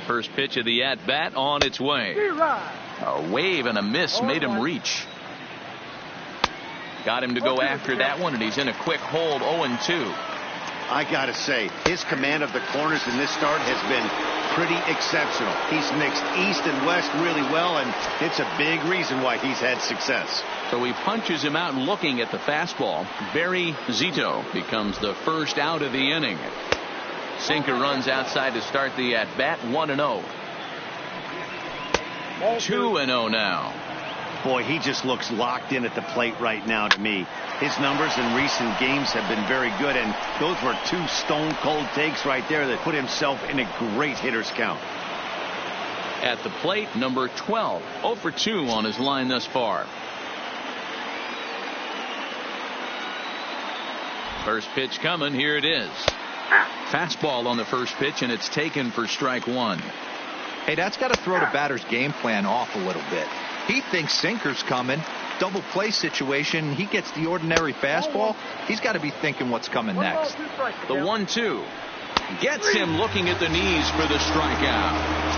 First pitch of the at-bat on its way. A wave and a miss made him reach. Got him to go after that one, and he's in a quick hold. 0-2. I gotta say, his command of the corners in this start has been pretty exceptional. He's mixed east and west really well, and it's a big reason why he's had success. So he punches him out looking at the fastball. Barry Zito becomes the first out of the inning. Sinker runs outside to start the at-bat. 1-0. 2-0 now. Boy, he just looks locked in at the plate right now to me. His numbers in recent games have been very good, and those were two stone-cold takes right there that put himself in a great hitter's count. At the plate, number 12. 0 for 2 on his line thus far. First pitch coming. Here it is. Fastball on the first pitch, and it's taken for strike one. Hey, that's got to throw the batter's game plan off a little bit. He thinks sinker's coming. Double play situation. He gets the ordinary fastball. He's got to be thinking what's coming next. The 1-2 gets him looking at the knees for the strikeout.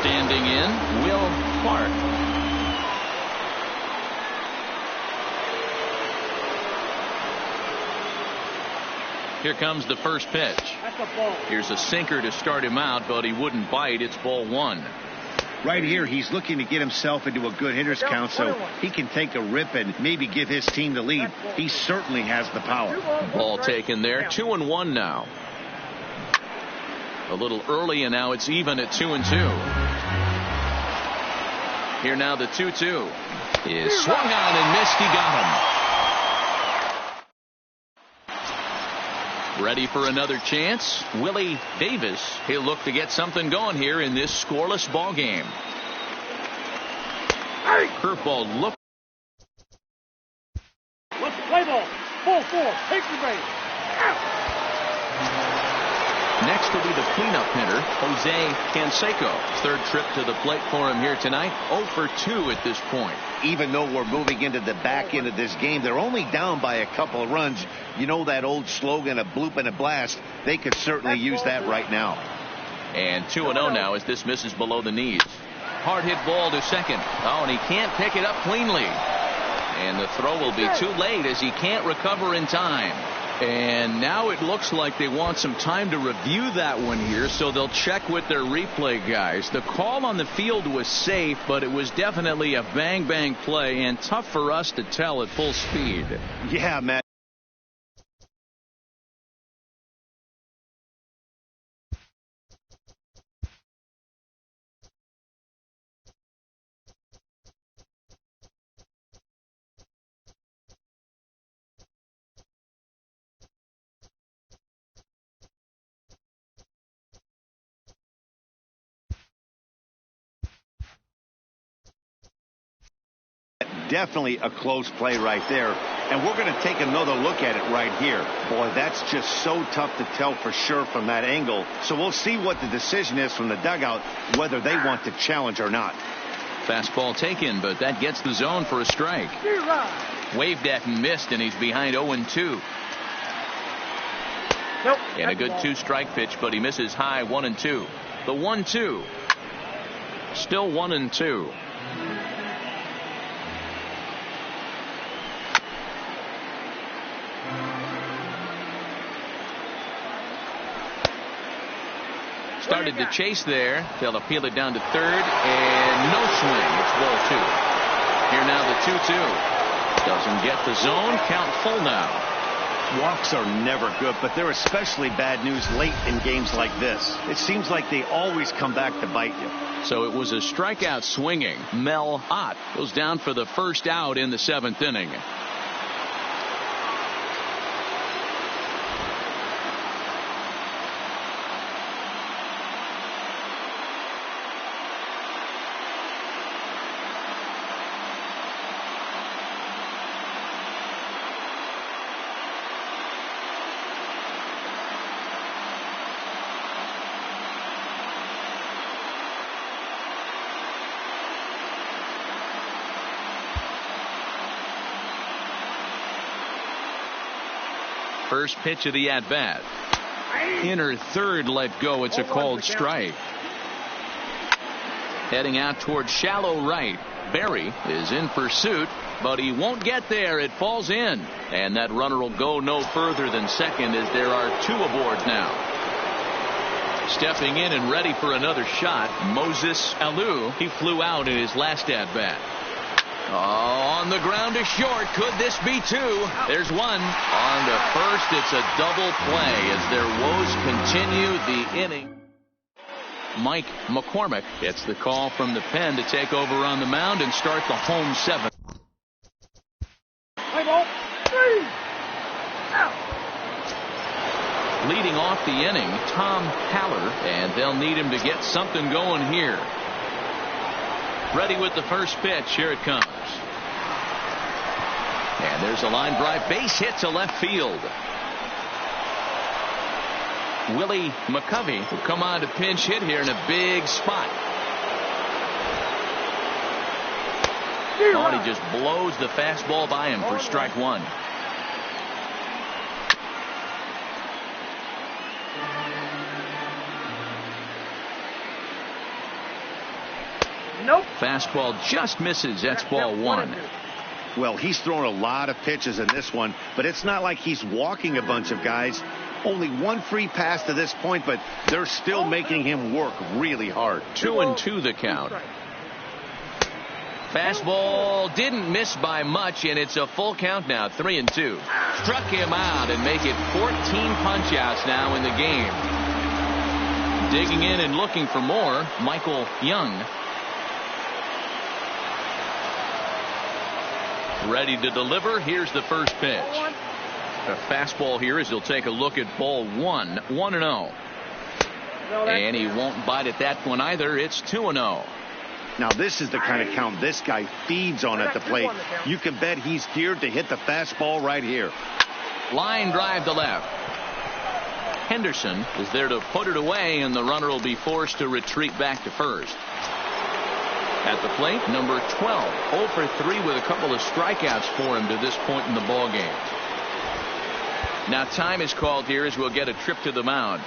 Standing in, Will Clark. Here comes the first pitch. Here's a sinker to start him out, but he wouldn't bite. It's ball one. Right here, he's looking to get himself into a good hitter's count so he can take a rip and maybe give his team the lead. He certainly has the power. Ball taken there. 2-1 now. A little early, and now it's even at 2-2. Here now the 2-2 is swung on and missed. He got him. Ready for another chance. Willie Davis. He'll look to get something going here in this scoreless ball game. Curveball look. Let's play ball. Ball 4. Take the base. Next will be the cleanup hitter, Jose Canseco. Third trip to the plate for him here tonight. 0 for 2 at this point. Even though we're moving into the back end of this game, they're only down by a couple of runs. You know that old slogan, a bloop and a blast. They could certainly use that right now. And 2-0 now as this misses below the knees. Hard hit ball to second. Oh, and he can't pick it up cleanly. And the throw will be too late as he can't recover in time. And now it looks like they want some time to review that one here, so they'll check with their replay guys. The call on the field was safe, but it was definitely a bang-bang play and tough for us to tell at full speed. Yeah, Matt. Definitely a close play right there. And we're going to take another look at it right here. Boy, that's just so tough to tell for sure from that angle. So we'll see what the decision is from the dugout, whether they want to challenge or not. Fastball taken, but that gets the zone for a strike. Waved at and missed, and he's behind 0-2. And a good 2-strike pitch, but he misses high. 1-2. The 1-2. Still 1-2. Started to chase there. They'll appeal it down to third, and no swing. It's ball 2. Here now the 2-2. Doesn't get the zone. Count full now. Walks are never good, but they're especially bad news late in games like this. It seems like they always come back to bite you. So it was a strikeout swinging. Mel Ott goes down for the first out in the 7th inning. First pitch of the at-bat. Inner third let go. It's a called strike. Heading out towards shallow right. Berry is in pursuit, but he won't get there. It falls in. And that runner will go no further than second as there are 2 aboard now. Stepping in and ready for another shot, Moses Alou. He flew out in his last at-bat. Oh, on the ground to short. Could this be 2? There's 1. On to first, it's a double play as their woes continue the inning. Mike McCormick gets the call from the pen to take over on the mound and start the home 7th. Play ball. 3. Out. Leading off the inning, Tom Haller, and they'll need him to get something going here. Ready with the first pitch. Here it comes. And there's a line drive, base hit to left field. Willie McCovey will come on to pinch hit here in a big spot. Oh, and he just blows the fastball by him for strike 1. Nope. Fastball just misses. That's ball 1. Well, he's thrown a lot of pitches in this one, but it's not like he's walking a bunch of guys. Only 1 free pass to this point, but they're still making him work really hard. 2-2 the count. Fastball didn't miss by much, and it's a full count now. 3-2. Struck him out and make it 14 punch outs now in the game. Digging in and looking for more, Michael Young. Ready to deliver. Here's the first pitch. A fastball here as he'll take a look at ball 1. 1-0. And he won't bite at that one either. It's 2-0. Now this is the kind of count this guy feeds on at the plate. You can bet he's geared to hit the fastball right here. Line drive to left. Henderson is there to put it away, and the runner will be forced to retreat back to first. At the plate, number 12, 0 for 3 with a couple of strikeouts for him to this point in the ball game. Now time is called here as we'll get a trip to the mound.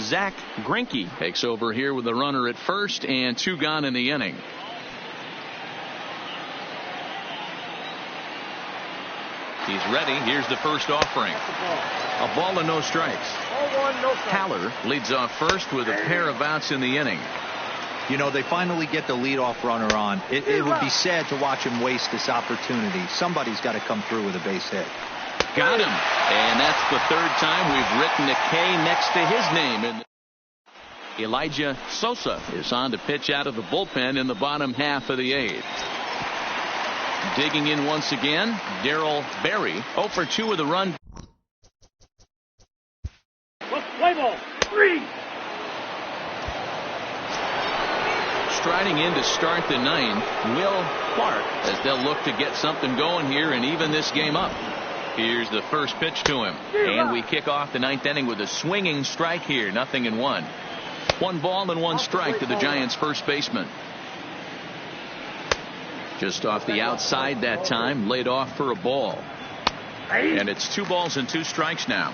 Zach Greinke takes over here with the runner at first and 2 gone in the inning. He's ready. Here's the first offering. A ball and no strikes. Haller leads off first with a pair of outs in the inning. You know, they finally get the leadoff runner on. It would be sad to watch him waste this opportunity. Somebody's got to come through with a base hit. Got him. And that's the 3rd time we've written a K next to his name. And Elijah Sosa is on to pitch out of the bullpen in the bottom half of the 8th. Digging in once again, Darryl Berry. 0 for 2 with a run. Play ball. 3. Striding in to start the 9th, Will Clark, as they'll look to get something going here and even this game up. Here's the first pitch to him. And we kick off the 9th inning with a swinging strike here. 0-1. 1 ball and 1 strike to the Giants' first baseman. Just off the outside that time, laid off for a ball. And it's 2 balls and 2 strikes now.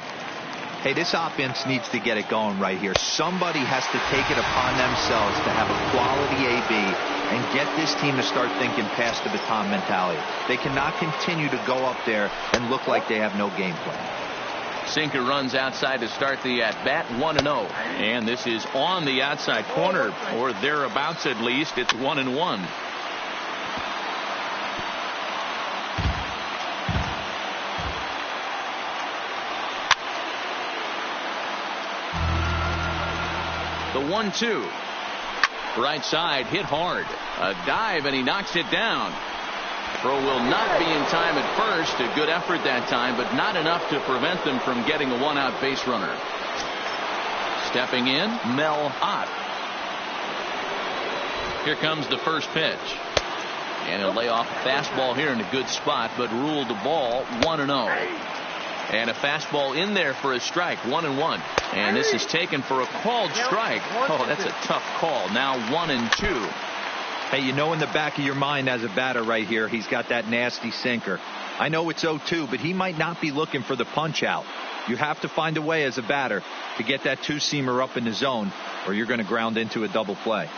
Hey, this offense needs to get it going right here. Somebody has to take it upon themselves to have a quality AB and get this team to start thinking past the baton mentality. They cannot continue to go up there and look like they have no game plan. Sinker runs outside to start the at-bat. 1-0. And this is on the outside corner, or thereabouts at least. It's 1-1. The 1-2. Right side hit hard. A dive and he knocks it down. Throw will not be in time at first. A good effort that time, but not enough to prevent them from getting a 1-out base runner. Stepping in, Mel Ott. Here comes the first pitch. And he'll lay off a fastball here in a good spot, but ruled the ball. 1-0. And a fastball in there for a strike. 1-1. And this is taken for a called strike. Oh, that's a tough call. Now 1-2. Hey, you know in the back of your mind as a batter right here, he's got that nasty sinker. I know it's 0-2, but he might not be looking for the punch out. You have to find a way as a batter to get that two-seamer up in the zone, or you're going to ground into a double play.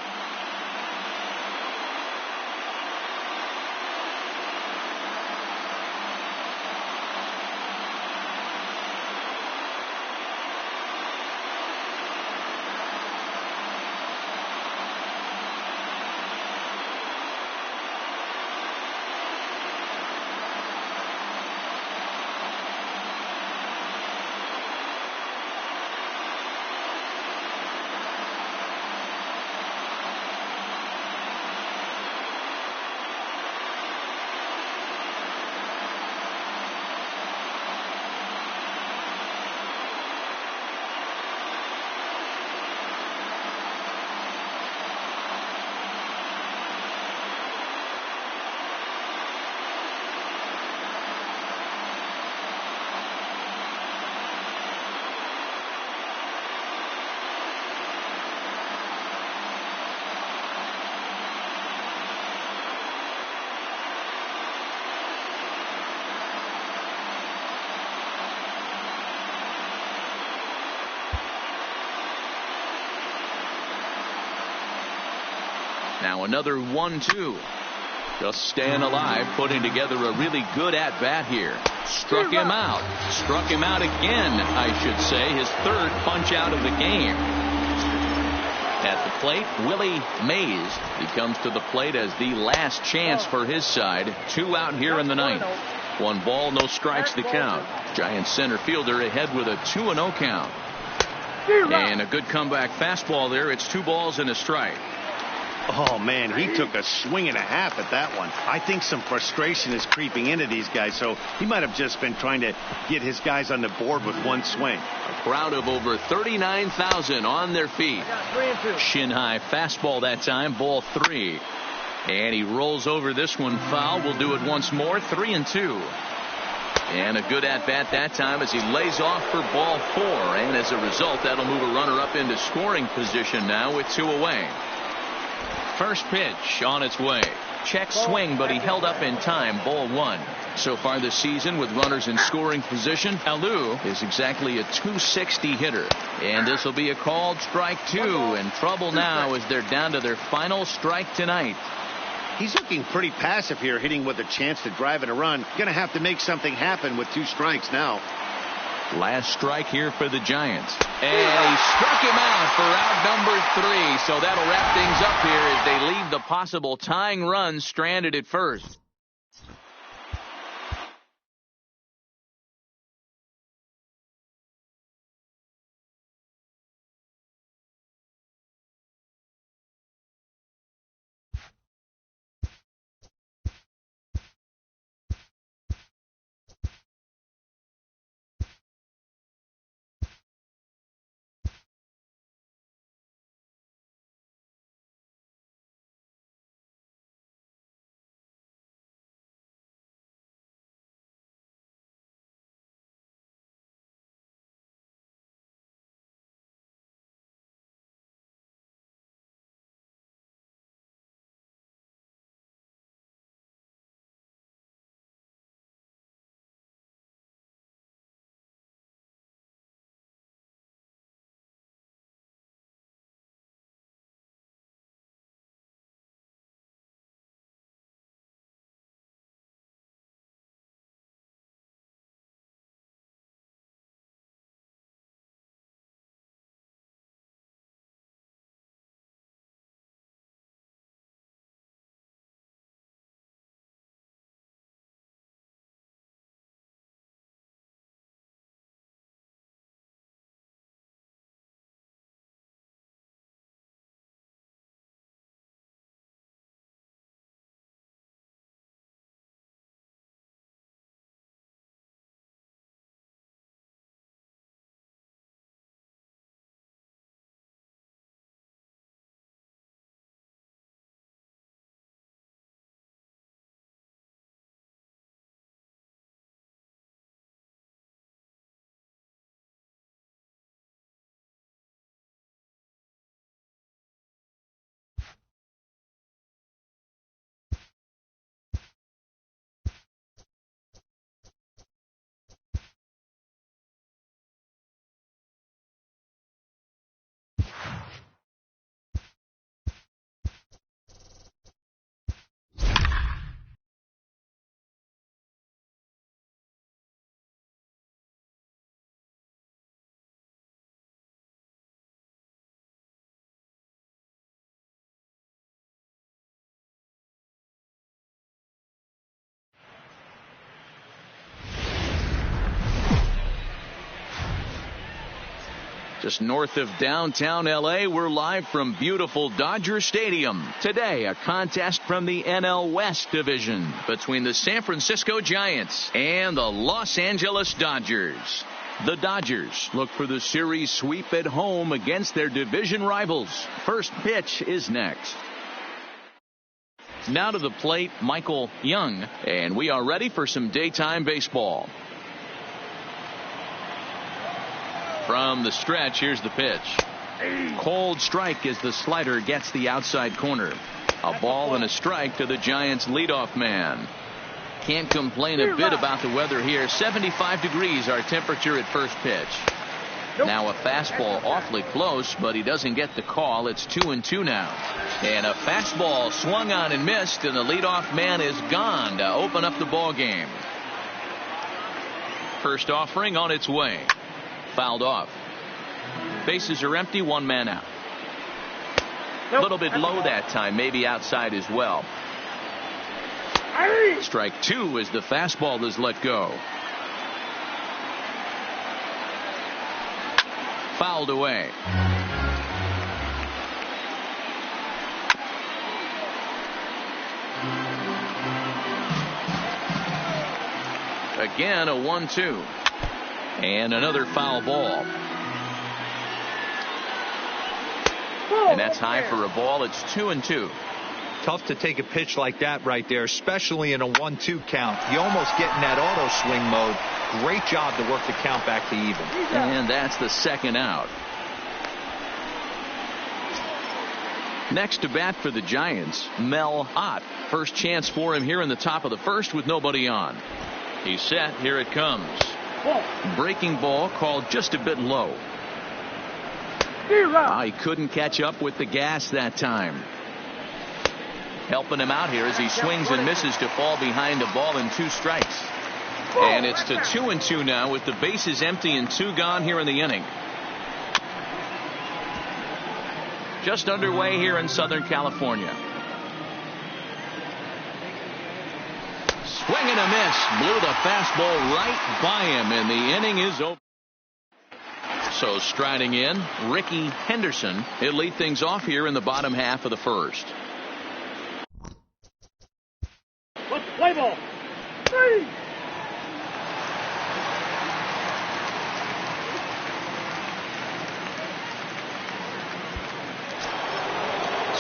Now another 1-2. Just staying alive, putting together a really good at-bat here. Struck him out. Struck him out again, I should say. His third punch out of the game. At the plate, Willie Mays. He comes to the plate as the last chance for his side. 2 out here in the ninth. 1 ball, no strikes to count. Giants center fielder ahead with a 2-0 count. And a good comeback fastball there. It's 2 balls and a strike. Oh, man, he took a swing and a half at that one. I think some frustration is creeping into these guys, so he might have just been trying to get his guys on the board with one swing. A crowd of over 39,000 on their feet. Shin high fastball that time, ball 3. And he rolls over this one foul. We'll do it once more, 3-2. And a good at-bat that time as he lays off for ball 4. And as a result, that'll move a runner up into scoring position now with 2 away. First pitch on its way. Check swing, but he held up in time. Ball 1. So far this season with runners in scoring position, Alou is exactly a .260 hitter. And this will be a called strike 2. And trouble now as they're down to their final strike tonight. He's looking pretty passive here, hitting with a chance to drive in a run. Going to have to make something happen with 2 strikes now. Last strike here for the Giants. And he struck him out for out number 3. So that'll wrap things up here as they leave the possible tying run stranded at first. Just north of downtown L.A., we're live from beautiful Dodger Stadium. Today, a contest from the NL West Division between the San Francisco Giants and the Los Angeles Dodgers. The Dodgers look for the series sweep at home against their division rivals. First pitch is next. Now to the plate, Michael Young, and we are ready for some daytime baseball. From the stretch, here's the pitch. Cold strike as the slider gets the outside corner. A ball and a strike to the Giants' leadoff man. Can't complain a bit about the weather here. 75 degrees our temperature at first pitch. Now a fastball awfully close, but he doesn't get the call. It's 2-2 now. And a fastball swung on and missed, and the leadoff man is gone to open up the ball game. First offering on its way. Fouled off. Bases are empty, one man out. A little bit low that time, maybe outside as well. Strike two as the fastball is let go. Fouled away. Again, a 1-2. And another foul ball. And that's high for a ball. It's 2-2. Tough to take a pitch like that right there, especially in a 1-2 count. You almost get in that auto swing mode. Great job to work the count back to even. And that's the second out. Next to bat for the Giants, Mel Ott. First chance for him here in the top of the first with nobody on. He's set. Here it comes. Breaking ball called just a bit low. He couldn't catch up with the gas that time. Helping him out here as he swings and misses to fall behind a ball and 2 strikes. And it's to 2-2 now with the bases empty and 2 gone here in the inning. Just underway here in Southern California. Swing and a miss. Blew the fastball right by him, and the inning is over. So striding in, Ricky Henderson. He'll lead things off here in the bottom half of the first. Let's play ball. 3.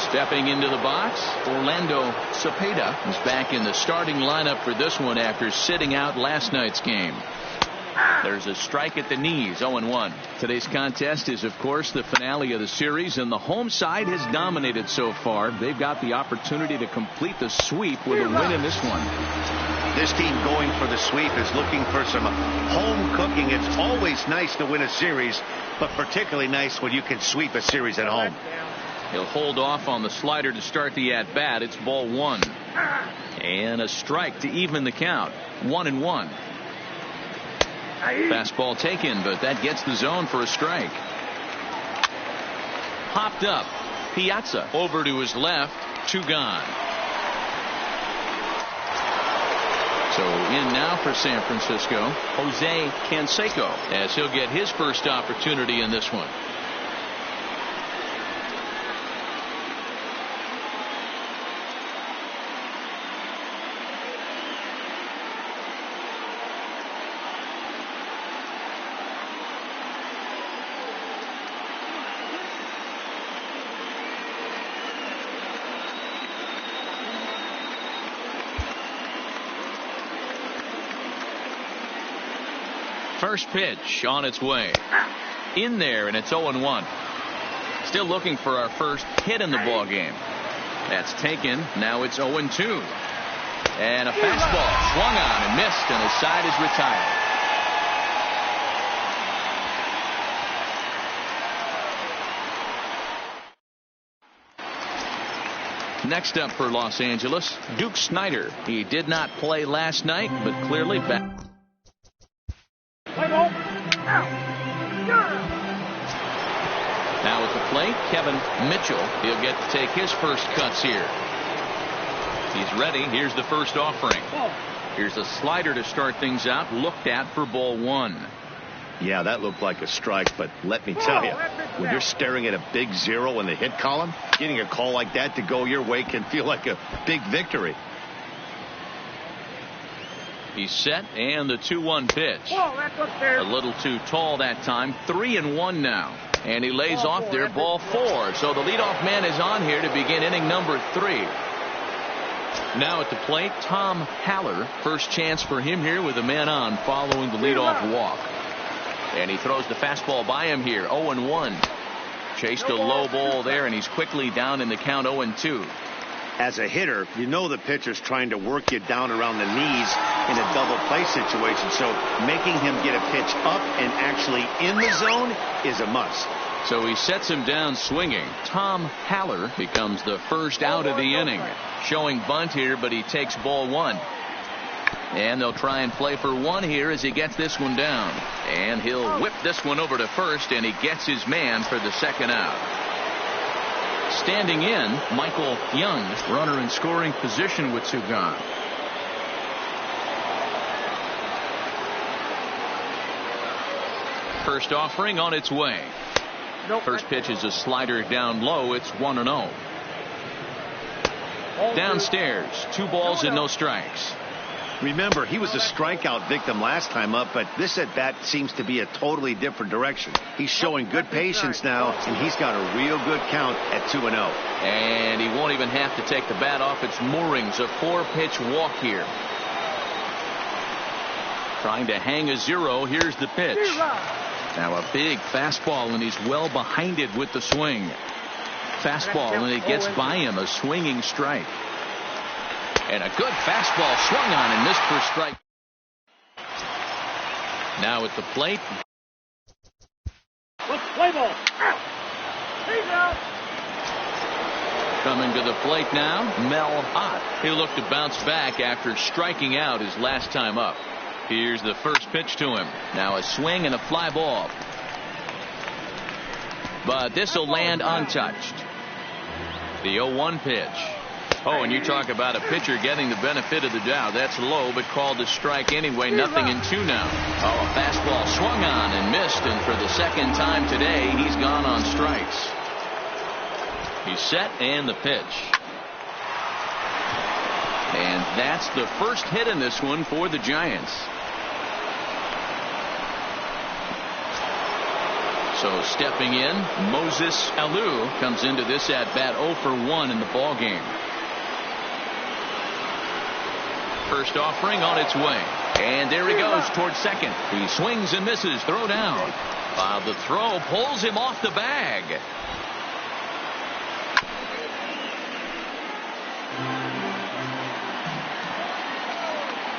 Stepping into the box, Orlando Cepeda is back in the starting lineup for this one after sitting out last night's game. There's a strike at the knees, 0-1. Today's contest is, of course, the finale of the series, and the home side has dominated so far. They've got the opportunity to complete the sweep with a win in this one. This team going for the sweep is looking for some home cooking. It's always nice to win a series, but particularly nice when you can sweep a series at home. He'll hold off on the slider to start the at-bat. It's ball 1. And a strike to even the count. 1-1. Fastball taken, but that gets the zone for a strike. Popped up. Piazza over to his left. 2 gone. So in now for San Francisco, Jose Canseco, as he'll get his first opportunity in this one. First pitch on its way. In there, and it's 0-1. Still looking for our first hit in the ball game. That's taken. Now it's 0-2. And a fastball swung on and missed, and his side is retired. Next up for Los Angeles, Duke Snider. He did not play last night, but clearly back. Now at the plate, Kevin Mitchell. He'll get to take his first cuts here. He's ready. Here's the first offering. Here's a slider to start things out. Looked at for ball 1. Yeah, that looked like a strike, but let me tell you, when you're staring at a big 0 in the hit column, getting a call like that to go your way can feel like a big victory. He's set, and the 2-1 pitch. A little too tall that time. 3-1 now. And he lays off there, ball 4. So the leadoff man is on here to begin inning number 3. Now at the plate, Tom Haller. First chance for him here with a man on following the leadoff walk. And he throws the fastball by him here. 0-1. Chased a low ball there, and he's quickly down in the count 0-2. As a hitter, you know the pitcher's trying to work you down around the knees in a double play situation. So making him get a pitch up and actually in the zone is a must. So he sets him down swinging. Tom Haller becomes the first out of the inning. Showing bunt here, but he takes ball 1. And they'll try and play for 1 here as he gets this one down. And he'll whip this one over to first, and he gets his man for the second out. Standing in, Michael Young, runner in scoring position with 2 gone. First offering on its way. First pitch is a slider down low. It's 1-0. Downstairs, 2 balls and no strikes. Remember, he was a strikeout victim last time up, but this at bat seems to be a totally different direction. He's showing good patience now, and he's got a real good count at 2-0. And he won't even have to take the bat off its moorings. A 4-pitch walk here. Trying to hang a 0. Here's the pitch. Now a big fastball, and he's well behind it with the swing. Fastball, and it gets by him. A swinging strike. And a good fastball swung on and missed for strike. Now at the plate. Play ball. He's out. Coming to the plate now, Mel Ott. He'll look to bounce back after striking out his last time up. Here's the first pitch to him. Now a swing and a fly ball. But this will land untouched. The 0-1 pitch. Oh, and you talk about a pitcher getting the benefit of the doubt. That's low, but called a strike anyway. 0-2 now. Oh, a fastball swung on and missed, and for the second time today, he's gone on strikes. He's set, and the pitch. And that's the first hit in this one for the Giants. So stepping in, Moses Alou comes into this at bat 0 for 1 in the ball game. First offering on its way. And there he goes towards second. He swings and misses. Throw down. The throw pulls him off the bag.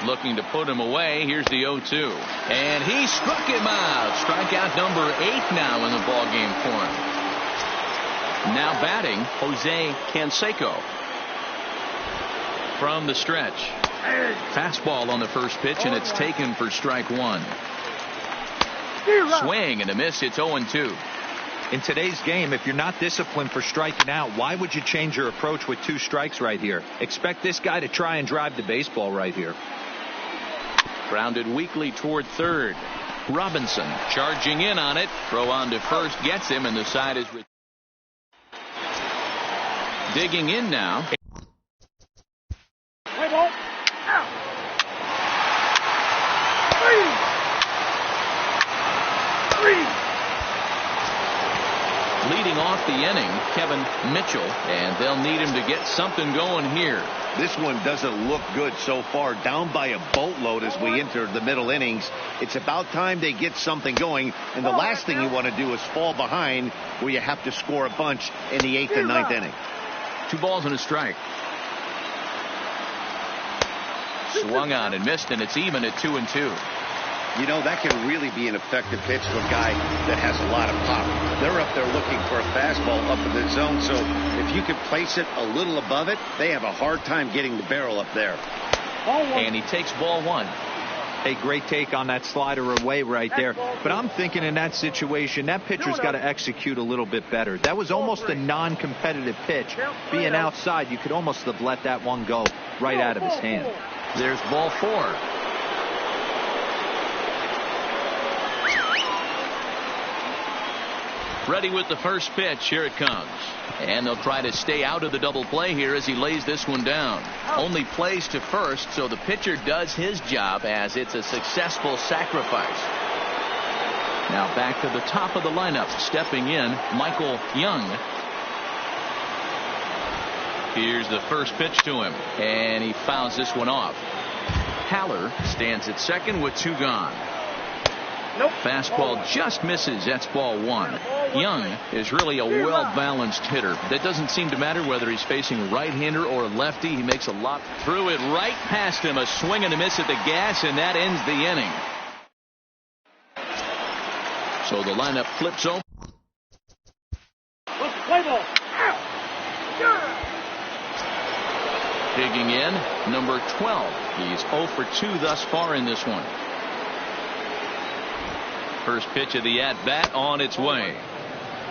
Looking to put him away. Here's the 0-2. And he struck him out. Strikeout number 8 now in the ball game for him. Now batting, Jose Canseco. From the stretch. Fastball on the first pitch, and it's taken for strike 1. Swing and a miss. It's 0-2. In today's game, if you're not disciplined for striking out, why would you change your approach with 2 strikes right here? Expect this guy to try and drive the baseball right here. Grounded weakly toward third. Robinson charging in on it. Throw on to first gets him, and the side is digging in now. Play ball. Leading off the inning, Kevin Mitchell, and they'll need him to get something going here. This one doesn't look good so far. Down by a boatload as we enter the middle innings. It's about time they get something going, and the last thing you want to do is fall behind where you have to score a bunch in the 8th and 9th inning. 2 balls and a strike. Swung on and missed, and it's even at 2-2. You know, that can really be an effective pitch to a guy that has a lot of pop. They're up there looking for a fastball up in the zone, so if you can place it a little above it, they have a hard time getting the barrel up there. And he takes ball 1. A great take on that slider away right there. But I'm thinking in that situation, that pitcher's got to execute a little bit better. That was almost a non-competitive pitch. Being outside, you could almost have let that one go right out of his hand. There's ball 4. Ready with the first pitch. Here it comes. And they'll try to stay out of the double play here as he lays this one down. Only plays to first, so the pitcher does his job as it's a successful sacrifice. Now back to the top of the lineup. Stepping in, Michael Young. Here's the first pitch to him, and he fouls this one off. Haller stands at second with 2 gone. Nope. Fastball just misses. That's ball 1. Young is really a well-balanced hitter. That doesn't seem to matter whether he's facing right-hander or lefty. He makes a lot. Threw it right past him. A swing and a miss at the gas, and that ends the inning. So the lineup flips over. Play ball. Digging in, number 12. He's 0 for 2 thus far in this one. First pitch of the at-bat on its way.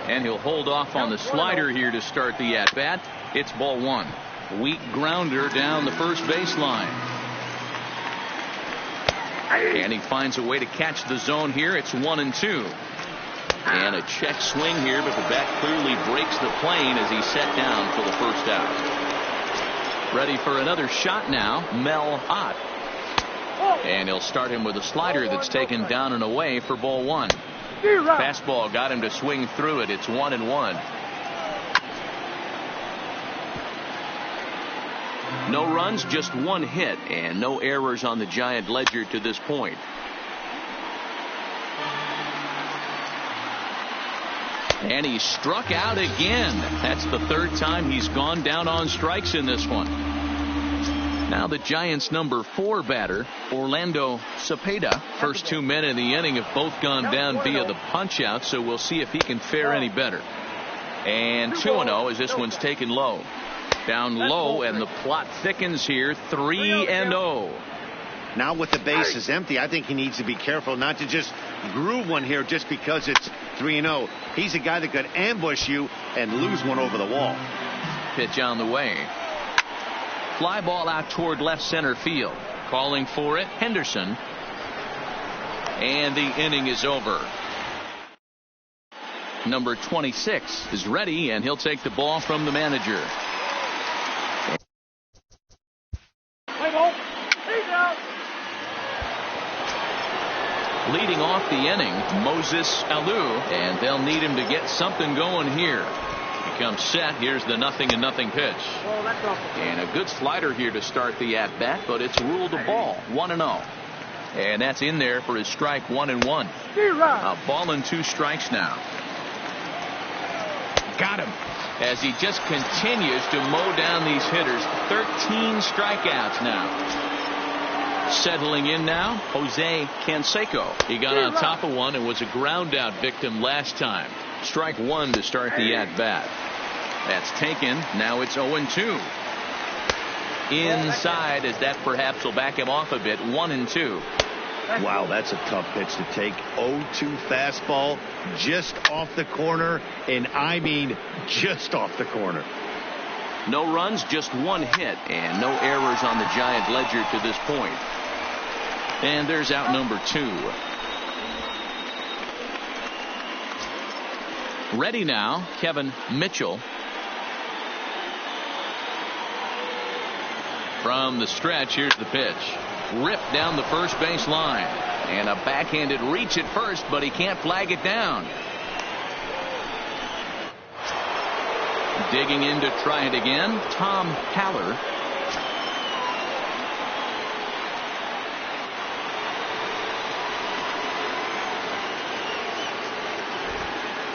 And he'll hold off on the slider here to start the at-bat. It's ball 1. Weak grounder down the first baseline. And he finds a way to catch the zone here. It's 1-2. And a check swing here, but the bat clearly breaks the plane as he's set down for the first out. Ready for another shot now, Mel Ott. And he'll start him with a slider that's taken down and away for ball 1. Fastball got him to swing through it. It's 1-1. No runs, just 1 hit, and no errors on the Giant ledger to this point. And he struck out again. That's the 3rd time he's gone down on strikes in this one. Now the Giants' number 4 batter, Orlando Cepeda. First 2 men in the inning have both gone down via the punch-out, so we'll see if he can fare any better. And 2-0 as this one's taken low. Down low, and the plot thickens here, 3-0. Now with the bases empty, I think he needs to be careful not to just groove one here just because it's 3-0. He's a guy that could ambush you and lose one over the wall. Pitch on the way. Fly ball out toward left center field. Calling for it, Henderson. And the inning is over. Number 26 is ready, and he'll take the ball from the manager. Leading off the inning, Moses Alou, and they'll need him to get something going here. He comes set. Here's the 0-0 pitch. And a good slider here to start the at-bat, but it's ruled a ball. 1-0. And that's in there for his strike 1-1. A ball and 2 strikes now. Got him. As he just continues to mow down these hitters. 13 strikeouts now. Settling in now, Jose Canseco. He got on top of one and was a ground out victim last time. Strike 1 to start the at-bat. That's taken. Now it's 0-2. Inside, as that perhaps will back him off a bit. 1-2. Wow, that's a tough pitch to take. 0-2 fastball just off the corner, and I mean just off the corner. No runs, just 1 hit, and no errors on the Giant ledger to this point. And there's out number 2. Ready now, Kevin Mitchell. From the stretch, here's the pitch. Ripped down the first base line. And a backhanded reach at first, but he can't flag it down. Digging in to try it again, Tom Haller.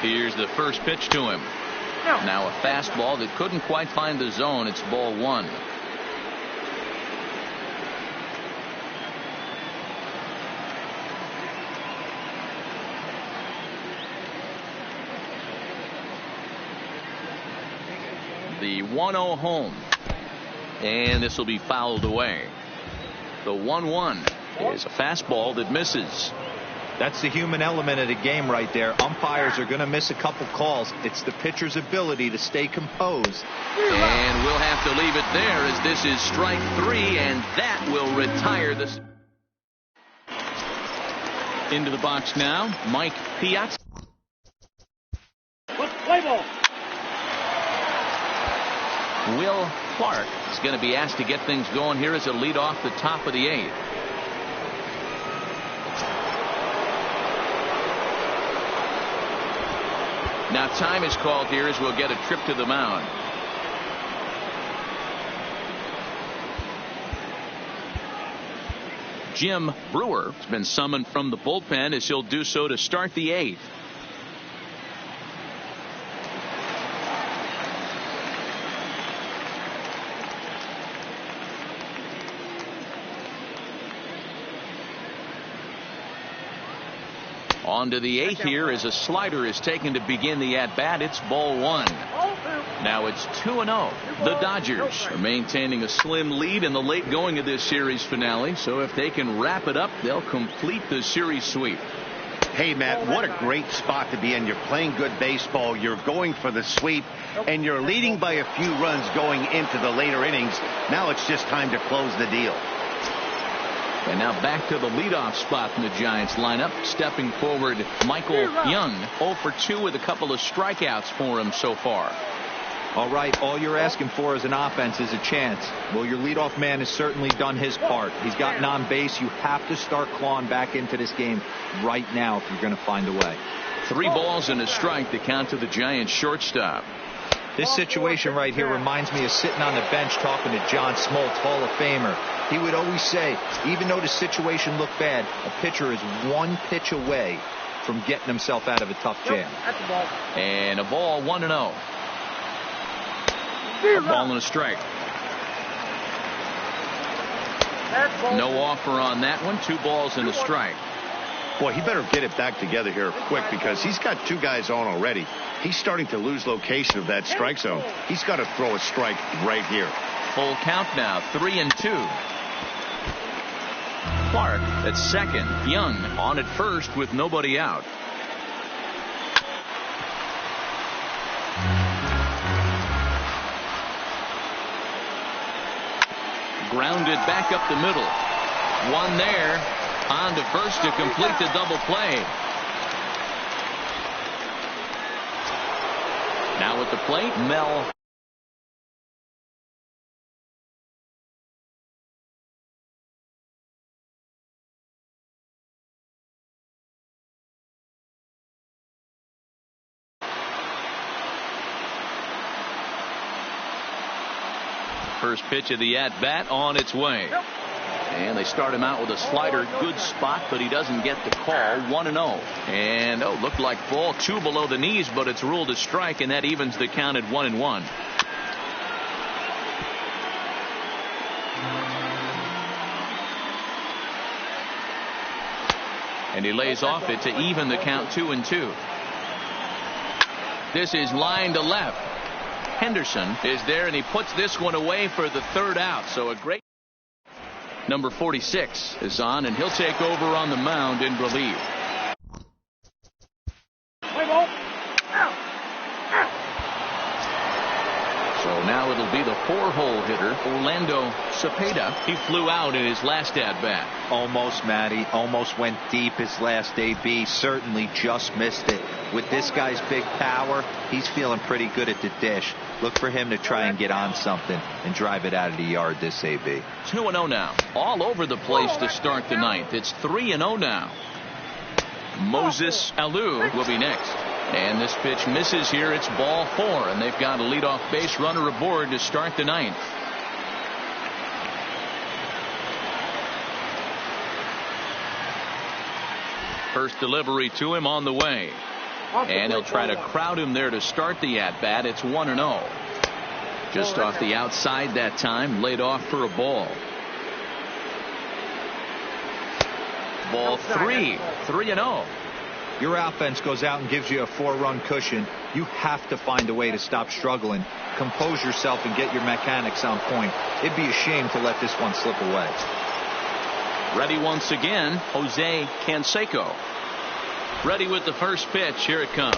Here's the first pitch to him. Now a fastball that couldn't quite find the zone. It's ball 1. The 1-0 home. And this will be fouled away. The 1-1 is a fastball that misses. That's the human element of the game right there. Umpires are going to miss a couple calls. It's the pitcher's ability to stay composed. And we'll have to leave it there as this is strike 3, and that will retire this. Into the box now, Mike Piazza. Will Clark is going to be asked to get things going here as a lead off the top of the 8th. Now time is called here as we'll get a trip to the mound. Jim Brewer has been summoned from the bullpen as he'll do so to start the 8th. On to the 8th here as a slider is taken to begin the at-bat. It's ball 1. Now it's 2-0. The Dodgers are maintaining a slim lead in the late going of this series finale. So if they can wrap it up, they'll complete the series sweep. Hey, Matt, what a great spot to be in. You're playing good baseball. You're going for the sweep, and you're leading by a few runs going into the later innings. Now it's just time to close the deal. And now back to the leadoff spot in the Giants lineup. Stepping forward, Michael Young, 0 for 2 with a couple of strikeouts for him so far. All right, all you're asking for as an offense is a chance. Well, your leadoff man has certainly done his part. He's gotten on base. You have to start clawing back into this game right now if you're going to find a way. 3 balls and a strike to count to the Giants shortstop. This situation right here reminds me of sitting on the bench talking to John Smoltz, Hall of Famer. He would always say, even though the situation looked bad, a pitcher is 1 pitch away from getting himself out of a tough jam. And a ball, 1-0. A ball and a strike. No offer on that one. 2 balls and a strike. Boy, he better get it back together here quick because he's got 2 guys on already. He's starting to lose location of that strike zone. He's got to throw a strike right here. Full count now, 3-2. Clark at second. Young on at first with nobody out. Grounded back up the middle. One there. On to first to complete the double play. Now at the plate, Mel. First pitch of the at-bat on its way. And they start him out with a slider. Good spot, but he doesn't get the call. 1-0. And looked like ball 2 below the knees, but it's ruled a strike, and that evens the count at 1-1. And he lays off it to even the count 2-2. This is line to left. Henderson is there, and he puts this one away for the 3rd out. So a great. Number 46 is on, and he'll take over on the mound in relief. So now it'll be the 4-hole hitter, Orlando Cepeda. He flew out in his last at-bat. Almost, Matty. Almost went deep his last AB. Certainly just missed it. With this guy's big power, he's feeling pretty good at the dish. Look for him to try and get on something and drive it out of the yard this AB. 2-0 now. All over the place to start the 9th. It's 3-0 now. Moses Alou will be next. And this pitch misses here. It's ball 4. And they've got a leadoff base runner aboard to start the 9th. First delivery to him on the way. And he'll try to crowd him there to start the at-bat. It's 1-0. Just off the outside that time. Laid off for a ball. Ball 3. 3-0. Your offense goes out and gives you a 4-run cushion. You have to find a way to stop struggling. Compose yourself and get your mechanics on point. It'd be a shame to let this one slip away. Ready once again, Jose Canseco. Ready with the first pitch. Here it comes.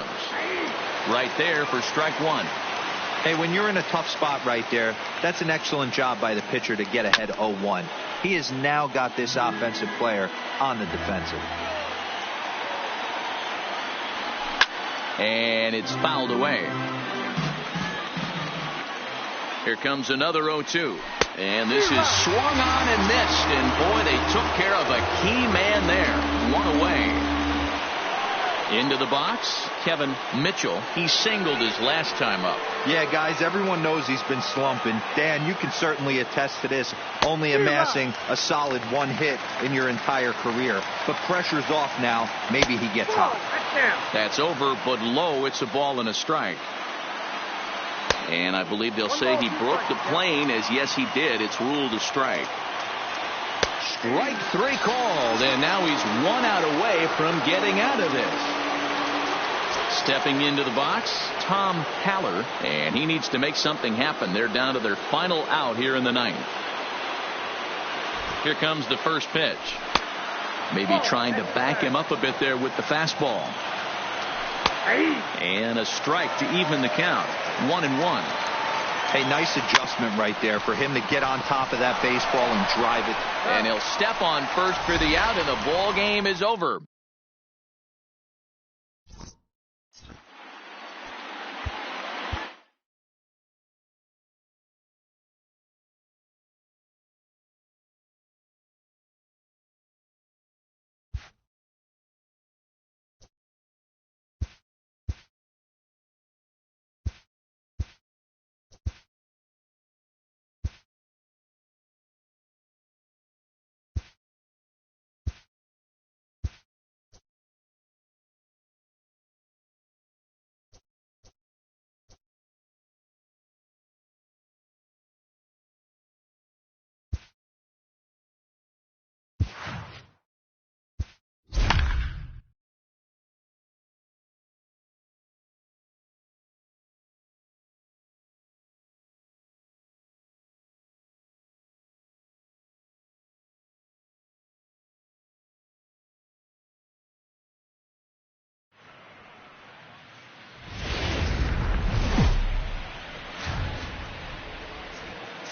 Right there for strike 1. Hey, when you're in a tough spot right there, that's an excellent job by the pitcher to get ahead 0-1. He has now got this offensive player on the defensive. And it's fouled away. Here comes another 0-2. And this is swung on and missed. And boy, they took care of a key man there. One away. Into the box, Kevin Mitchell. He singled his last time up. Yeah, guys, everyone knows he's been slumping. Dan, you can certainly attest to this, only amassing a solid 1 hit in your entire career. But pressure's off now. Maybe he gets hot. That's over, but low. It's a ball and a strike. And I believe they'll say he broke the plane, as yes, he did. It's ruled a strike. Strike 3 called, and now he's 1 out away from getting out of this. Stepping into the box, Tom Haller, and he needs to make something happen. They're down to their final out here in the 9th. Here comes the first pitch. Maybe trying to back him up a bit there with the fastball. And a strike to even the count. 1-1. Hey, nice adjustment right there for him to get on top of that baseball and drive it. And he'll step on first for the out, and the ball game is over.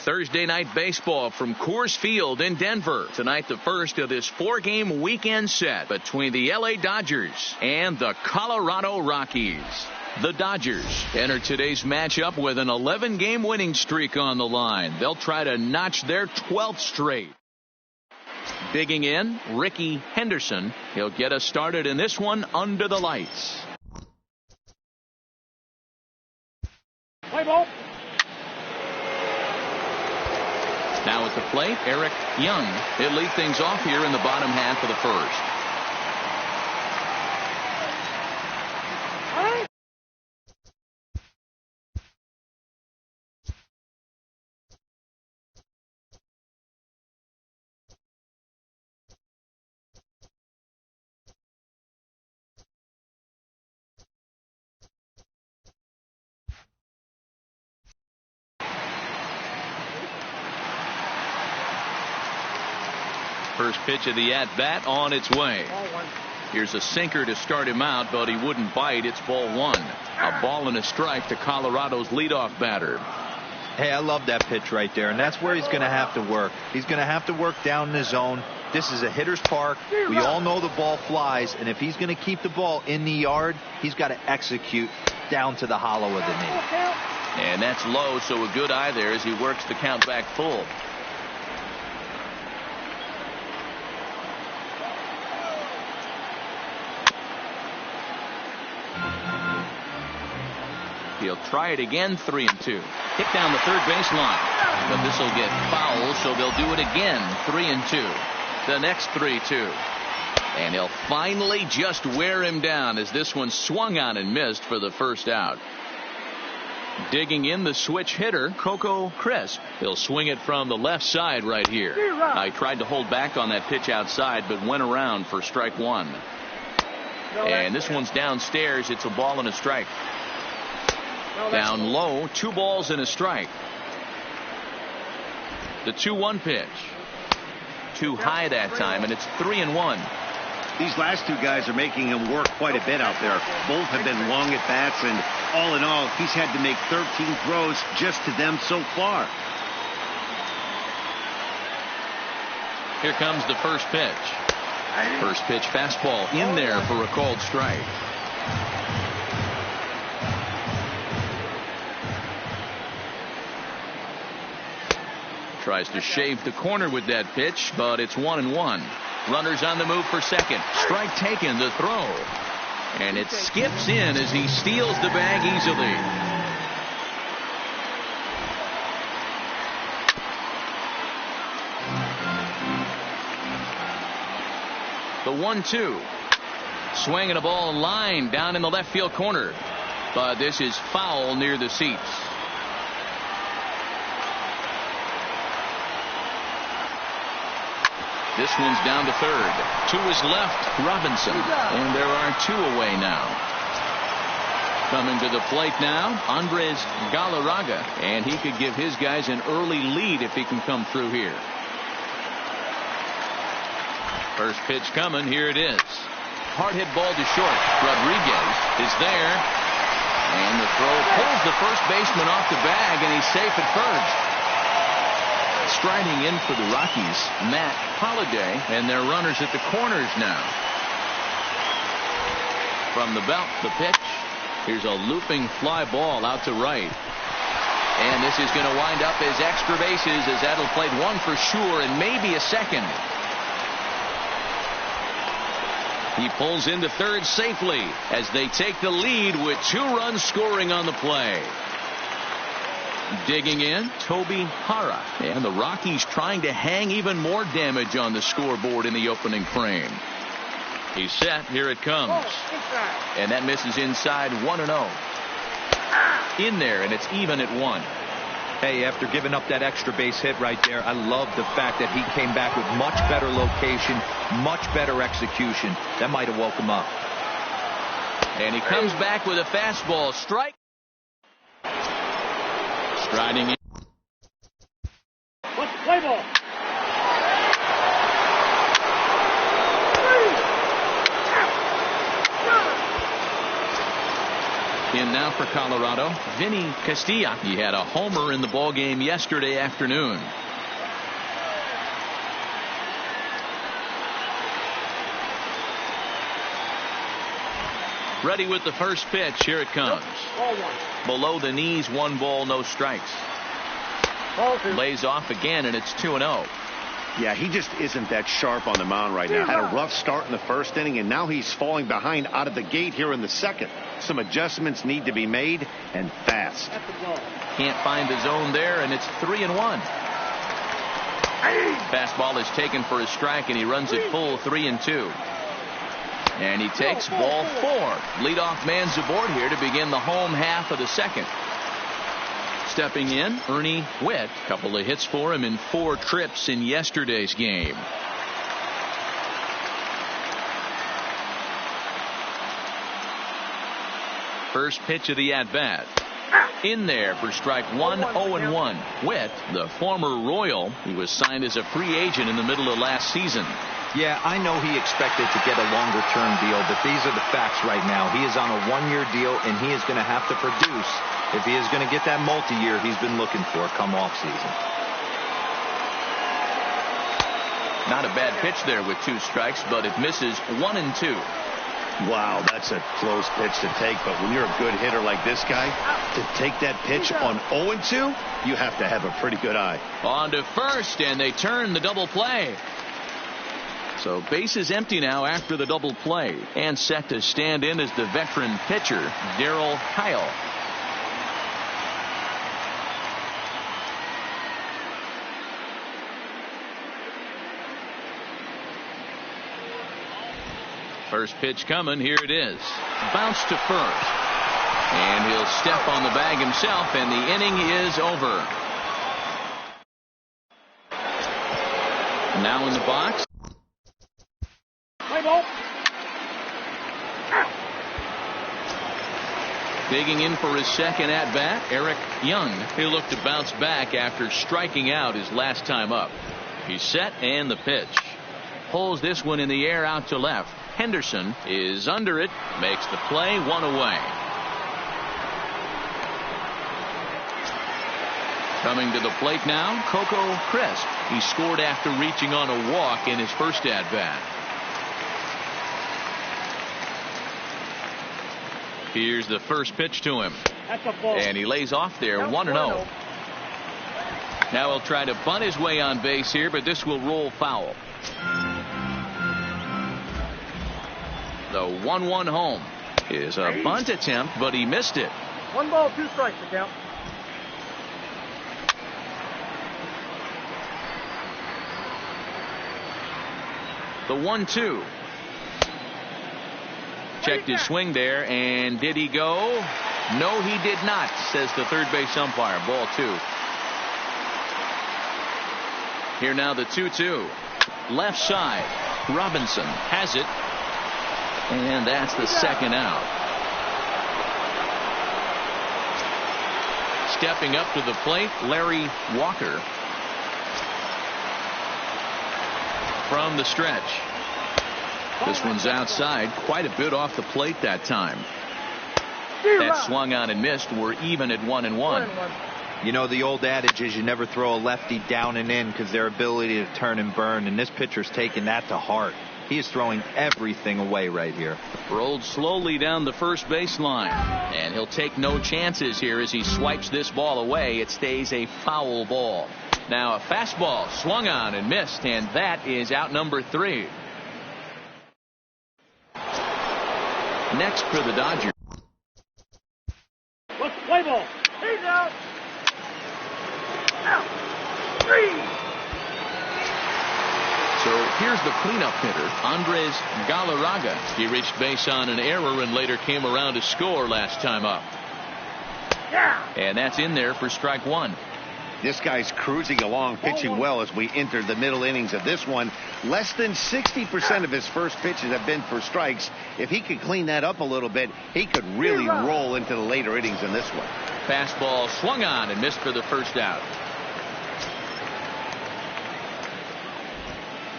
Thursday night baseball from Coors Field in Denver. Tonight, the first of this 4-game weekend set between the LA Dodgers and the Colorado Rockies. The Dodgers enter today's matchup with an 11-game winning streak on the line. They'll try to notch their 12th straight. Digging in, Ricky Henderson. He'll get us started in this one under the lights. Play ball. Now at the plate, Eric Young. He'll lead things off here in the bottom half of the first. First pitch of the at-bat on its way. Here's a sinker to start him out, but he wouldn't bite. It's ball 1. A ball and a strike to Colorado's leadoff batter. Hey, I love that pitch right there, and that's where he's going to have to work. He's going to have to work down in the zone. This is a hitter's park. We all know the ball flies, and if he's going to keep the ball in the yard, he's got to execute down to the hollow of the knee. And that's low, so a good eye there as he works the count back full. He'll try it again, 3-2. Hit down the third baseline. But this will get foul, so they'll do it again, 3-2. The next 3-2. And he'll finally just wear him down as this one swung on and missed for the first out. Digging in, the switch hitter, Coco Crisp. He'll swing it from the left side right here. I tried to hold back on that pitch outside, but went around for strike 1. And this one's downstairs. It's a ball and a strike. Down low, 2 balls and a strike. The 2-1 pitch. Too high that time, and it's 3-1. These last two guys are making him work quite a bit out there. Both have been long at bats, and all in all, he's had to make 13 throws just to them so far. Here comes the first pitch. First pitch fastball in there for a called strike. Tries to shave the corner with that pitch, but it's 1-1. Runners on the move for second. Strike taken, the throw. And it skips in as he steals the bag easily. The 1-2. Swinging a ball line down in the left field corner. But this is foul near the seats. This one's down to third. To his left, Robinson. And there are two away now. Coming to the plate now, Andres Galarraga. And he could give his guys an early lead if he can come through here. First pitch coming. Here it is. Hard hit ball to short. Rodriguez is there. And the throw pulls the first baseman off the bag, and he's safe at first. Striding in for the Rockies, Matt Holliday, and their runners at the corners now. From the belt, the pitch. Here's a looping fly ball out to right. And this is going to wind up as extra bases, as that'll play one for sure and maybe a second. He pulls into third safely as they take the lead with 2 runs scoring on the play. Digging in, Toby Hara. And the Rockies trying to hang even more damage on the scoreboard in the opening frame. He's set. Here it comes. And that misses inside 1-0. In there, and it's even at 1. Hey, after giving up that extra base hit right there, I love the fact that he came back with much better location, much better execution. That might have woke him up. And he comes back with a fastball. Strike. Striding in. Let's play ball. In now for Colorado, Vinny Castilla. He had a homer in the ballgame yesterday afternoon. Ready with the first pitch. Here it comes. Below the knees, 1 ball, no strikes. Lays off again, and it's 2-0. Yeah, he just isn't that sharp on the mound right now. Had a rough start in the first inning, and now he's falling behind out of the gate here in the second. Some adjustments need to be made, and fast. Can't find the zone there, and it's 3-1. Fastball is taken for a strike, and he runs it full 3-2. And he takes ball 4. Leadoff man's aboard here to begin the home half of the second. Stepping in, Ernie Whitt. Couple of hits for him in 4 trips in yesterday's game. First pitch of the at-bat. In there for strike 1, 0-1. Whitt, the former Royal, he was signed as a free agent in the middle of last season. Yeah, I know he expected to get a longer-term deal, but these are the facts right now. He is on a 1-year deal, and he is going to have to produce if he is going to get that multi-year he's been looking for come off-season. Not a bad pitch there with 2 strikes, but it misses 1-2. Wow, that's a close pitch to take, but when you're a good hitter like this guy, to take that pitch on 0-2, you have to have a pretty good eye. On to first, and they turn the double play. So base is empty now after the double play, and set to stand in as the veteran pitcher, Darryl Kyle. First pitch coming. Here it is. Bounce to first. And he'll step on the bag himself, and the inning is over. Now in the box. Play ball. Digging in for his second at-bat, Eric Young. He'll look to bounce back after striking out his last time up. He's set, and the pitch. Pulls this one in the air out to left. Henderson is under it, makes the play, 1 away. Coming to the plate now, Coco Crisp. He scored after reaching on a walk in his first at-bat. Here's the first pitch to him. That's a ball. And he lays off there, 1-0. Now he'll try to bunt his way on base here, but this will roll foul. The 1-1 home is a bunt attempt, but he missed it. 1 ball, 2 strikes to count. The 1-2. Checked his swing there, and did he go? No, he did not, says the third base umpire. Ball 2. Here now the 2-2. Left side. Robinson has it. And that's the second out. Stepping up to the plate, Larry Walker. From the stretch. This one's outside, quite a bit off the plate that time. That swung on and missed. We're even at 1-1. You know, the old adage is you never throw a lefty down and in because their ability to turn and burn, and this pitcher's taking that to heart. He is throwing everything away right here. Rolled slowly down the first baseline, and he'll take no chances here as he swipes this ball away. It stays a foul ball. Now a fastball swung on and missed, and that is out number 3. Next for the Dodgers. Let's play ball. He's out. Out. 3. So here's the cleanup hitter, Andres Galarraga. He reached base on an error and later came around to score last time up. Yeah. And that's in there for strike 1. This guy's cruising along, pitching well as we enter the middle innings of this one. Less than 60% of his first pitches have been for strikes. If he could clean that up a little bit, he could really roll into the later innings in this one. Fastball swung on and missed for the first out.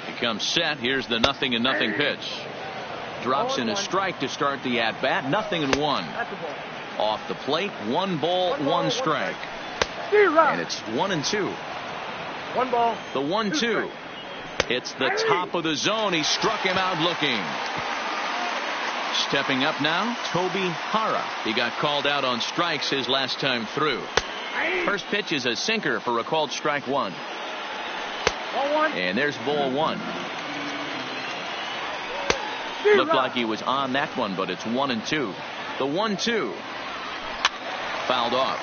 Becomes set. Here's the 0-0 pitch. Drops in a strike to start the at bat. 0-1. Off the plate. 1 ball, 1 strike. And it's 1-2. 1 ball. The 1-2. It's the top of the zone. He struck him out looking. Stepping up now, Toby Hara. He got called out on strikes his last time through. First pitch is a sinker for a called strike 1. Ball 1. And there's ball 1. Looked like he was on that one, but it's 1-2. The 1-2. Fouled off.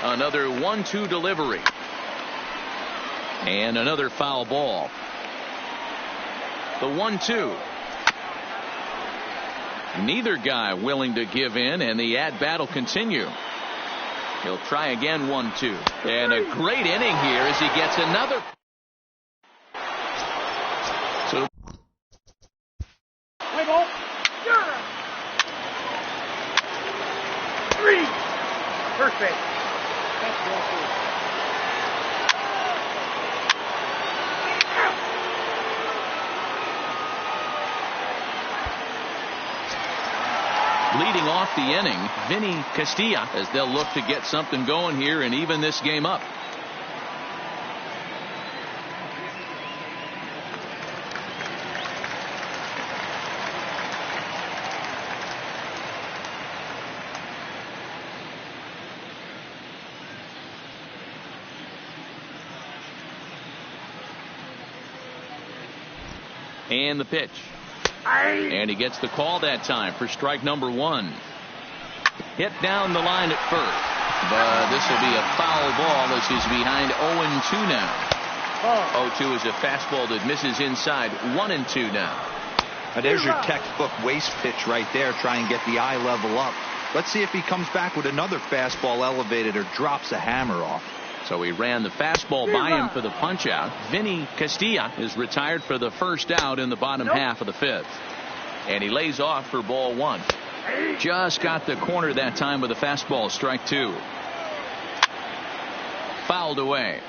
Another 1-2 delivery. And another foul ball. The 1-2. Neither guy willing to give in, and the at-bat will continue. He'll try again. 1-2. And a great inning here as he gets another. So Play ball. 3. First base. That's ball 2. leading off the inning, Vinny Castilla, as they'll look to get something going here and even this game up. And the pitch. And he gets the call that time for strike number 1. Hit down the line at first. But this will be a foul ball as he's behind 0-2 now. 0-2 is a fastball that misses inside. 1-2 now. There's your textbook waste pitch right there. Try and get the eye level up. Let's see if he comes back with another fastball elevated or drops a hammer off. So he ran the fastball by him for the punch out. Vinny Castilla is retired for the first out in the bottom half of the 5th. And he lays off for ball 1. Just got the corner that time with a fastball. Strike 2. Fouled away.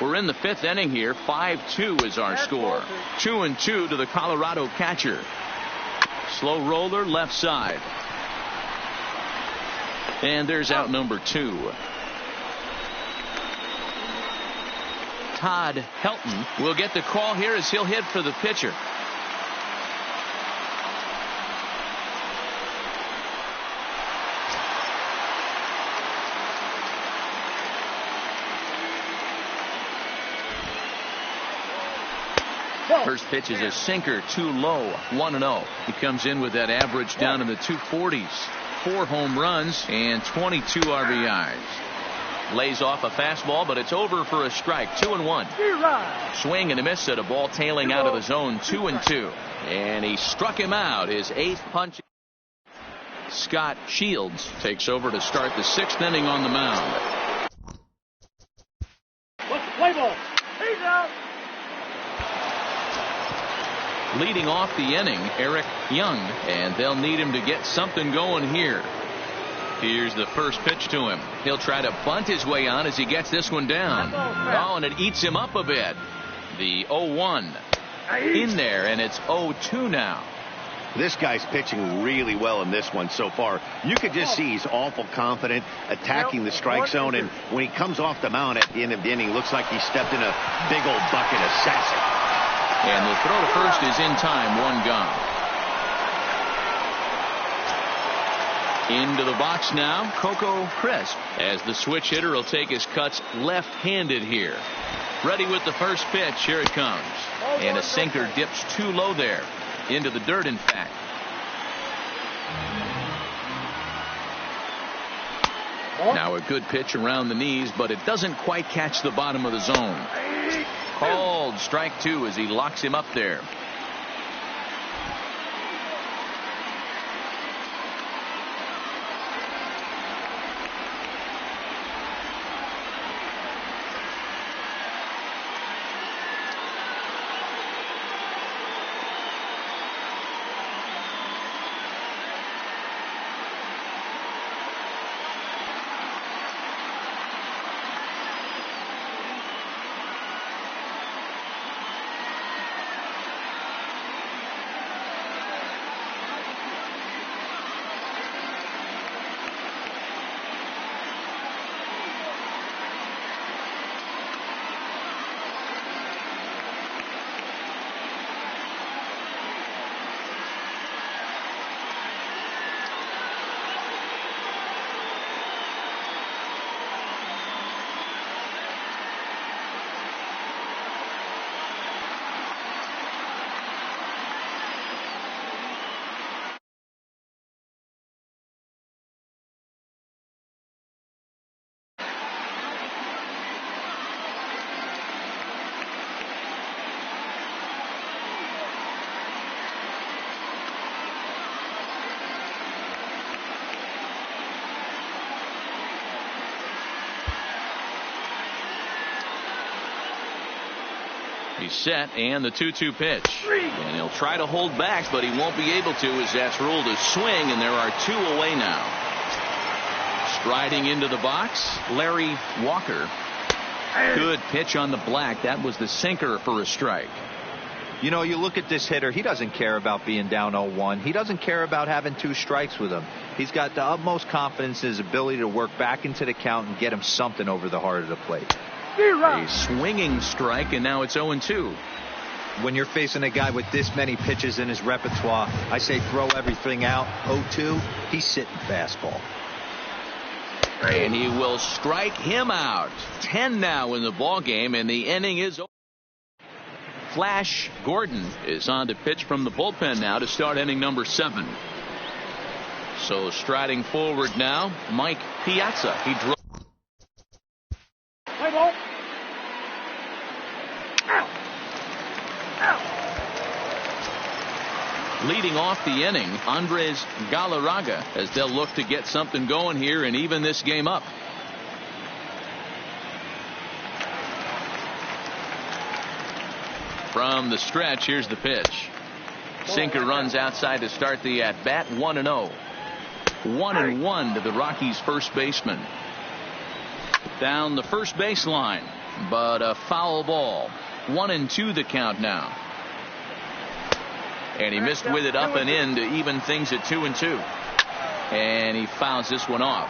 We're in the 5th inning here. 5-2 is our score. 2-2 to the Colorado catcher. Slow roller left side. And there's out number 2. Todd Helton will get the call here as he'll hit for the pitcher. First pitch is a sinker, too low, 1-0. He comes in with that average down in the 240s. 4 home runs and 22 RBIs. Lays off a fastball, but it's over for a strike. 2-1. Swing and a miss at a ball tailing out of the zone. 2-2. And he struck him out. His 8th punch. Scott Shields takes over to start the 6th inning on the mound. What's the play ball? He's out. Leading off the inning, Eric Young, and they'll need him to get something going here. Here's the first pitch to him. He'll try to bunt his way on as he gets this one down. Oh, and it eats him up a bit. The 0-1 in there, and it's 0-2 now. This guy's pitching really well in this one so far. You could just see he's awful confident attacking the strike zone, and when he comes off the mound at the end of the inning, looks like he stepped in a big old bucket of sassy. And the throw to first is in time, 1 gone. Into the box now, Coco Crisp, as the switch hitter will take his cuts left-handed here. Ready with the first pitch. Here it comes. And a sinker dips too low there. Into the dirt, in fact. Now a good pitch around the knees, but it doesn't quite catch the bottom of the zone. Called strike 2 as he locks him up there. He's set, and the 2-2 pitch. And he'll try to hold back, but he won't be able to, as that's ruled a swing, and there are 2 away now. Striding into the box, Larry Walker. Good pitch on the black. That was the sinker for a strike. You know, you look at this hitter, he doesn't care about being down 0-1. He doesn't care about having 2 strikes with him. He's got the utmost confidence in his ability to work back into the count and get him something over the heart of the plate. A swinging strike, and now it's 0-2. When you're facing a guy with this many pitches in his repertoire, I say throw everything out. 0-2, he's sitting fastball. And he will strike him out. 10 now in the ball game, and the inning is over. Flash Gordon is on to pitch from the bullpen now to start inning number 7. So striding forward now, Mike Piazza. He drove. Play ball. Leading off the inning, Andres Galarraga, as they'll look to get something going here and even this game up. From the stretch, here's the pitch. Sinker runs outside to start the at-bat. 1-0. 1-1 to the Rockies' first baseman. Down the first baseline, but a foul ball. 1-2 the count now. And he missed with it up and in to even things at 2-2. And he fouls this one off.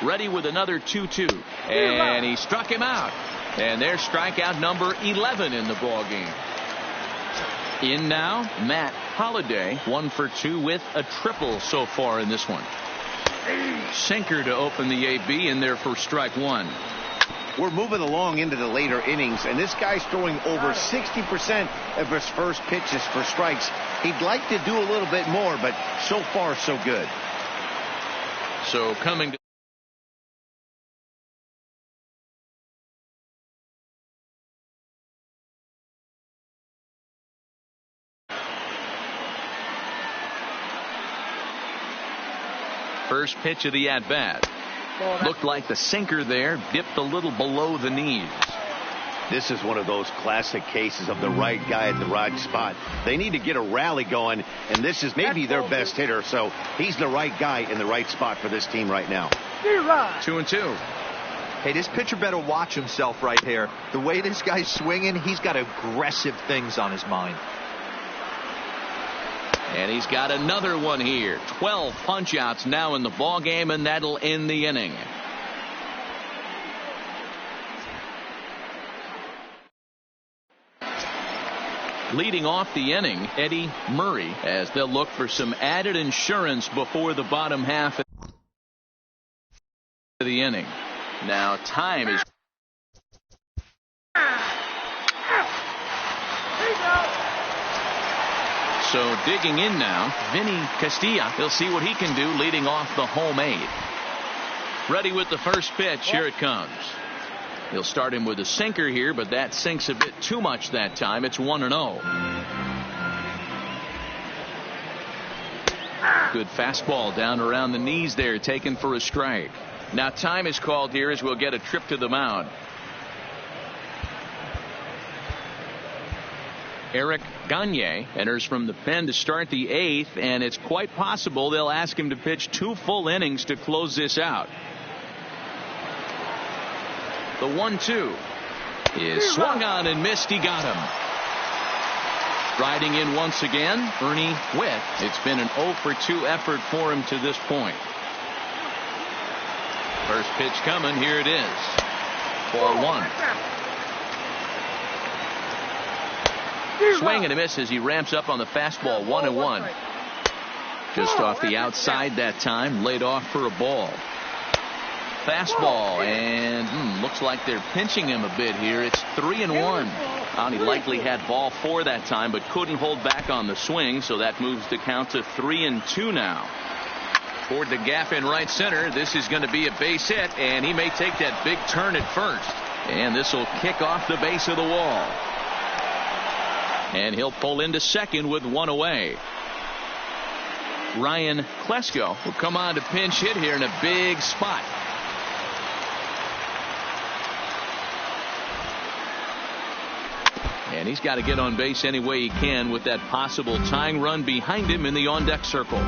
Ready with another 2-2. And he struck him out. And there's strikeout number 11 in the ball game. In now, Matt Holliday, 1 for 2 with a triple so far in this one. Sinker to open the AB in there for strike one. We're moving along into the later innings, and this guy's throwing over 60% of his first pitches for strikes. He'd like to do a little bit more, but so far so good. So coming to first pitch of the at-bat. Looked like the sinker there dipped a little below the knees. This is one of those classic cases of the right guy at the right spot. They need to get a rally going, and this is maybe their best hitter, so he's the right guy in the right spot for this team right now. 2-2. Hey, this pitcher better watch himself right here. The way this guy's swinging, he's got aggressive things on his mind. And he's got another one here. 12 punch-outs now in the ball game, and that'll end the inning. Leading off the inning, Eddie Murray, as they'll look for some added insurance before the bottom half of the inning. Now time is so digging in now, Vinny Castilla. He'll see what he can do leading off the home eighth. Ready with the first pitch. Here it comes. He'll start him with a sinker here, but that sinks a bit too much that time. It's 1-0. Good fastball down around the knees there, taken for a strike. Now time is called here as we'll get a trip to the mound. Eric Gagne enters from the pen to start the eighth, and it's quite possible they'll ask him to pitch 2 full innings to close this out. The 1-2 is swung on and missed. He got him. Riding in once again, Ernie Whitt. It's been an 0-for-2 effort for him to this point. First pitch coming. Here it is. Ball 1. Swing and a miss as he ramps up on the fastball. 1-1. Just off the outside that time. Laid off for a ball. Fastball, and looks like they're pinching him a bit here. It's 3-1. He likely had ball 4 that time, but couldn't hold back on the swing, so that moves the count to 3-2 now. Toward the gap in right center. This is going to be a base hit, and he may take that big turn at first. And this will kick off the base of the wall. And he'll pull into second with 1 away. Ryan Klesko will come on to pinch hit here in a big spot. And he's got to get on base any way he can with that possible tying run behind him in the on-deck circle.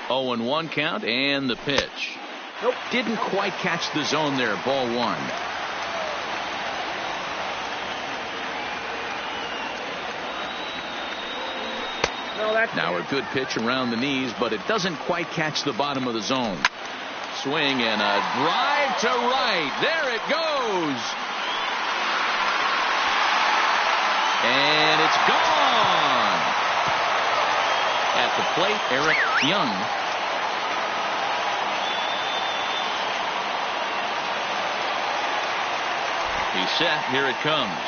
0-1 count and the pitch. Nope. Didn't quite catch the zone there. Ball 1. No, that's Now a good pitch around the knees, but it doesn't quite catch the bottom of the zone. Swing and a drive to right. There it goes. And it's gone. At the plate, Eric Young. He's set. Here it comes.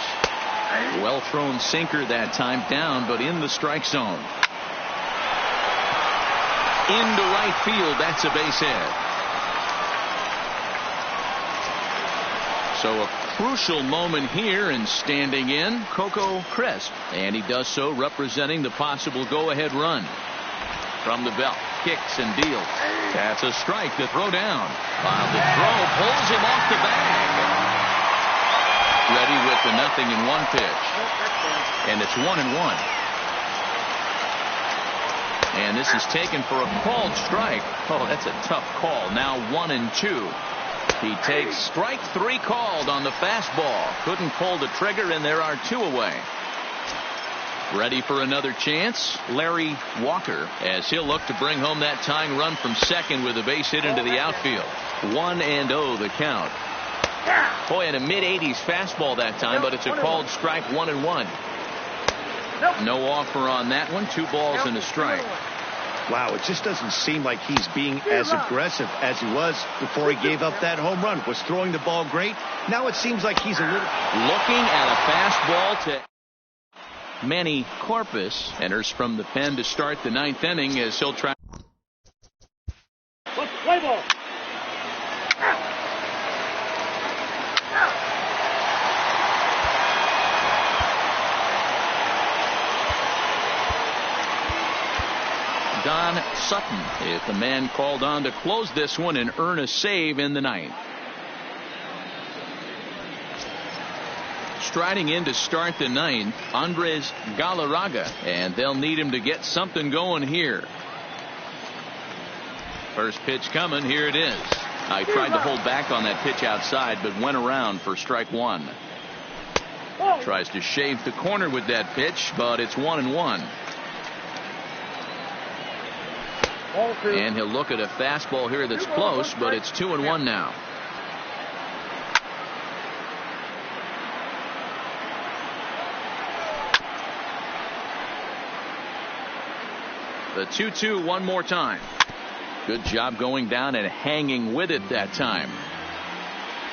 Well thrown sinker that time, down, but in the strike zone. Into right field. That's a base hit. So a crucial moment here, and standing in, Coco Crisp. And he does so representing the possible go-ahead run. From the belt, kicks and deals. That's a strike to throw down. While the throw pulls him off the bag. Ready with the 0-1 pitch. And it's 1-1. And this is taken for a called strike. Oh, that's a tough call. Now 1-2. He takes strike 3 called on the fastball. Couldn't pull the trigger, and there are 2 away. Ready for another chance, Larry Walker, as he'll look to bring home that tying run from second with a base hit into the outfield. 1-0 the count. Boy, in a mid-80s fastball that time, but it's a called strike. 1-1. No offer on that one. 2 balls and a strike. Wow, it just doesn't seem like he's being as aggressive as he was before he gave up that home run. Was throwing the ball great. Now it seems like he's a little... Looking at a fastball to Manny Corpus. Enters from the pen to start the 9th inning as he'll try. Let's play ball. Don Sutton is the man called on to close this one and earn a save in the 9th. Striding in to start the 9th, Andres Galarraga, and they'll need him to get something going here. First pitch coming. Here it is. I tried to hold back on that pitch outside, but went around for strike 1. Tries to shave the corner with that pitch, but it's 1-1. And he'll look at a fastball here that's close, but it's 2-1 now. The 2-2 one more time. Good job going down and hanging with it that time.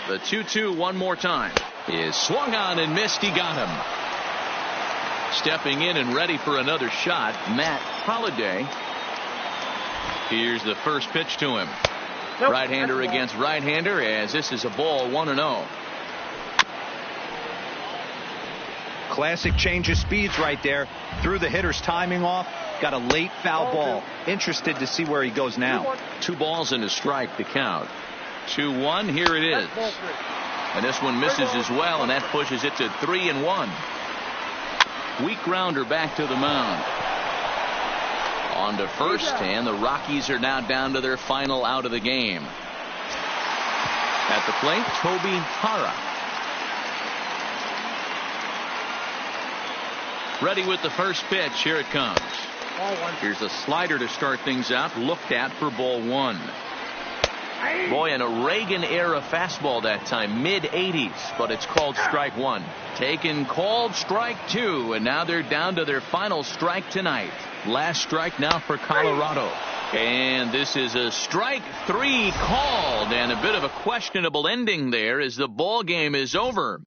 The 2-2 one more time. Is swung on and missed. He got him. Stepping in and ready for another shot, Matt Holliday. Here's the first pitch to him. Right-hander against right-hander, as this is a ball. 1-0. Classic change of speeds right there. Threw the hitter's timing off. Got a late foul ball. Interested to see where he goes now. 2 balls and a strike to count. 2-1. Here it is. And this one misses as well, and that pushes it to 3-1. Weak grounder back to the mound. On to first, and the Rockies are now down to their final out of the game. At the plate, Toby Hara. Ready with the first pitch. Here it comes. Here's a slider to start things out. Looked at for ball 1. Boy, in a Reagan-era fastball that time, mid-80s, but it's called strike 1. Taken, called strike 2, and now they're down to their final strike tonight. Last strike now for Colorado. And this is a strike 3 called, and a bit of a questionable ending there as the ball game is over.